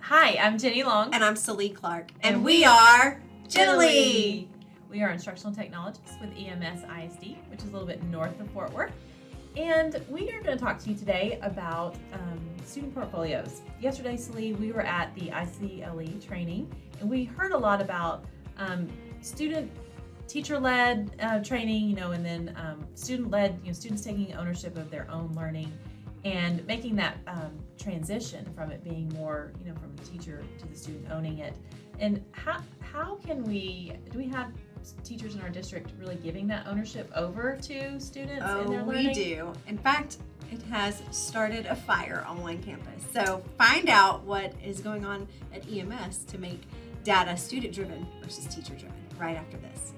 Hi, I'm Jenny Long. And I'm Celie Clark. And we are Gentilly. We are instructional technologists with EMSISD, which is a little bit north of Fort Worth. And we are going to talk to you today about student portfolios. Yesterday, Celie, we were at the ICLE training, and we heard a lot about teacher-led training, and then student-led, students taking ownership of their own learning and making that transition from it being more, from the teacher to the student owning it. And how can do we have teachers in our district really giving that ownership over to students in their learning? We do. In fact, it has started a fire on one campus. So find out what is going on at EMS to make data student-driven versus teacher-driven right after this.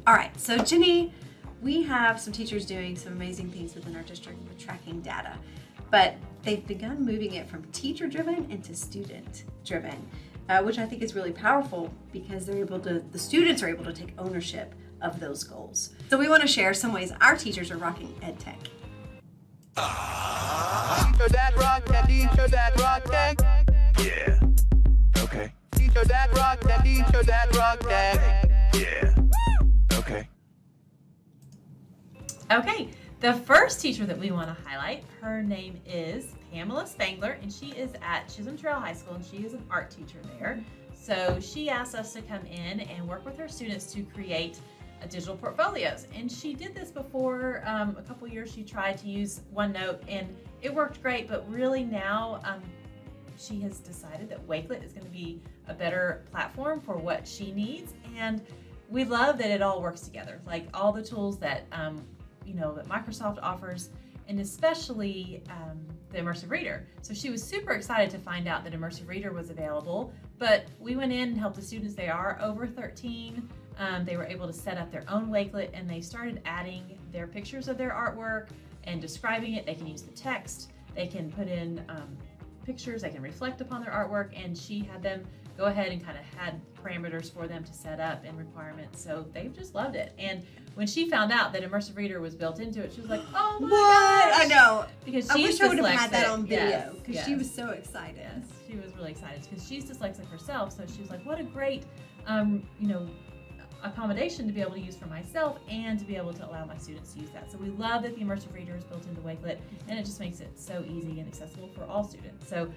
All right, so Jenny, we have some teachers doing some amazing things within our district with tracking data, but they've begun moving it from teacher-driven into student-driven, which I think is really powerful because the students are able to take ownership of those goals. So we want to share some ways our teachers are rocking ed tech. Teacher that rock that, teacher that rock that. Yeah. Okay. Teacher that rock that, teacher that rock that. Yeah. Okay. Okay, the first teacher that we want to highlight, her name is Pamela Spangler, and she is at Chisholm Trail High School, and she is an art teacher there. So she asked us to come in and work with her students to create digital portfolios. And she did this before a couple years. She tried to use OneNote, and it worked great, but really now she has decided that Wakelet is going to be a better platform for what she needs. And we love that it all works together, like all the tools that that Microsoft offers, and especially the Immersive Reader. So she was super excited to find out that Immersive Reader was available, but we went in and helped the students. They are over 13. They were able to set up their own Wakelet, and they started adding their pictures of their artwork and describing it. They can use the text, they can put in pictures, they can reflect upon their artwork, and she had them go ahead and kind of had parameters for them to set up and requirements. So they've just loved it. And when she found out that Immersive Reader was built into it, she was like, oh my gosh! I know. Because I she's wish I would have dyslexic. had that on video because Yes, she was so excited. Yes, she was really excited because she's dyslexic herself. So she was like, what a great, accommodation to be able to use for myself and to be able to allow my students to use that. So we love that the Immersive Reader is built into Wakelet, and it just makes it so easy and accessible for all students. So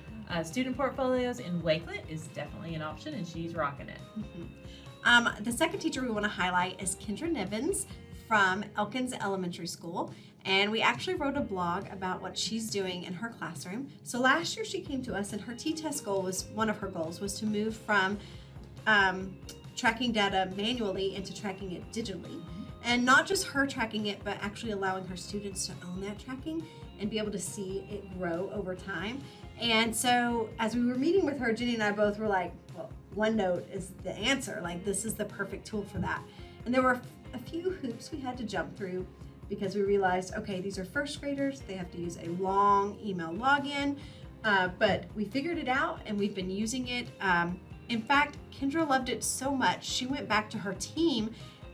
student portfolios in Wakelet is definitely an option, and she's rocking it. Mm-hmm. The second teacher we want to highlight is Kendra Nivens from Elkins Elementary School, and we actually wrote a blog about what she's doing in her classroom. So last year she came to us, and her T-test goal was, one of her goals was to move from tracking data manually into tracking it digitally. And not just her tracking it, but actually allowing her students to own that tracking and be able to see it grow over time. And so as we were meeting with her, Jenny and I both were like, well, OneNote is the answer. Like, this is the perfect tool for that. And there were a few hoops we had to jump through because we realized, okay, these are first graders. They have to use a long email login, but we figured it out and we've been using it. In fact, Kendra loved it so much, she went back to her team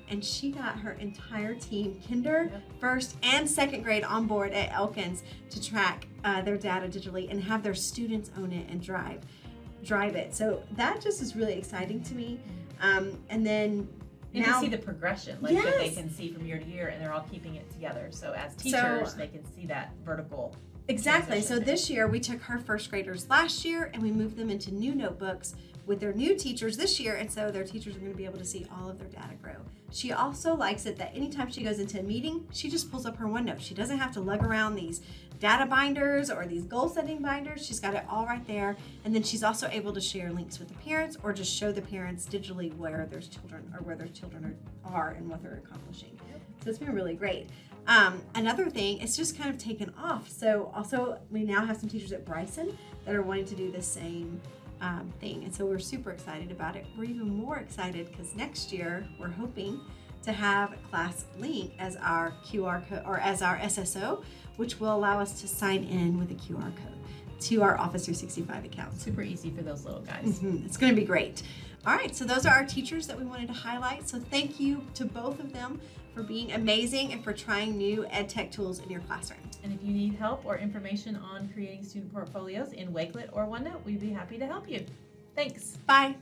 and she got her entire team, kinder, first, and second grade, on board at Elkins to track their data digitally and have their students own it and drive it. So that just is really exciting to me. And then You now can see the progression, like that they can see from year to year, and they're all keeping it together. So as teachers, they can see that vertical. Exactly. So this year we took her first graders last year and we moved them into new notebooks with their new teachers this year, and so their teachers are going to be able to see all of their data grow. She also likes it that anytime she goes into a meeting, she just pulls up her OneNote. She doesn't have to lug around these data binders or these goal setting binders. She's got it all right there, and then she's also able to share links with the parents or just show the parents digitally where their children are and what they're accomplishing. So it's been really great. Another thing, it's just kind of taken off. So also we now have some teachers at Bryson that are wanting to do the same thing. And so we're super excited about it. We're even more excited because next year we're hoping to have Class Link as our QR code or as our SSO, which will allow us to sign in with a QR code to our Office 365 account. Super easy for those little guys. It's going to be great. All right, so those are our teachers that we wanted to highlight. So thank you to both of them for being amazing and for trying new ed tech tools in your classroom. And if you need help or information on creating student portfolios in Wakelet or OneNote, we'd be happy to help you. Thanks. Bye.